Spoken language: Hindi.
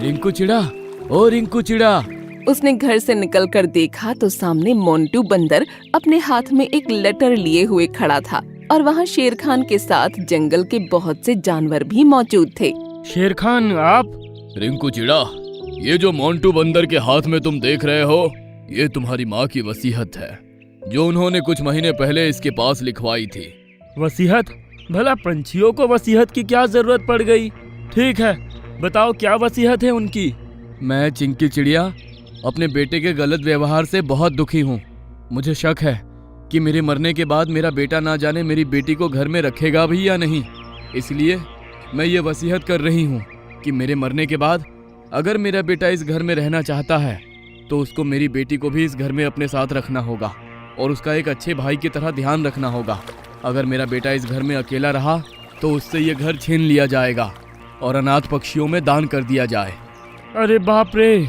रिंकू चिड़ा, ओ रिंकू चिड़ा। उसने घर से निकलकर देखा तो सामने मोंटू बंदर अपने हाथ में एक लेटर लिए हुए खड़ा था और वहाँ शेर खान के साथ जंगल के बहुत से जानवर भी मौजूद थे। शेर खान आप? रिंकू चिड़ा, ये जो मोंटू बंदर के हाथ में तुम देख रहे हो, ये तुम्हारी माँ की वसीयत है जो उन्होंने कुछ महीने पहले इसके पास लिखवाई थी। वसीयत? भला पंछियों को वसीयत की क्या जरूरत पड़ गई? ठीक है, बताओ क्या वसीयत है उनकी। मैं चिंकी चिड़िया अपने बेटे के गलत व्यवहार से बहुत दुखी हूँ। मुझे शक है कि मेरे मरने के बाद मेरा बेटा ना जाने मेरी बेटी को घर में रखेगा भी या नहीं। इसलिए मैं ये वसीयत कर रही हूँ कि मेरे मरने के बाद अगर मेरा बेटा इस घर में रहना चाहता है तो उसको मेरी बेटी को भी इस घर में अपने साथ रखना होगा और उसका एक अच्छे भाई की तरह ध्यान रखना होगा। अगर मेरा बेटा इस घर में अकेला रहा तो उससे ये घर छीन लिया जाएगा और अनाथ पक्षियों में दान कर दिया जाए। अरे बाप रे,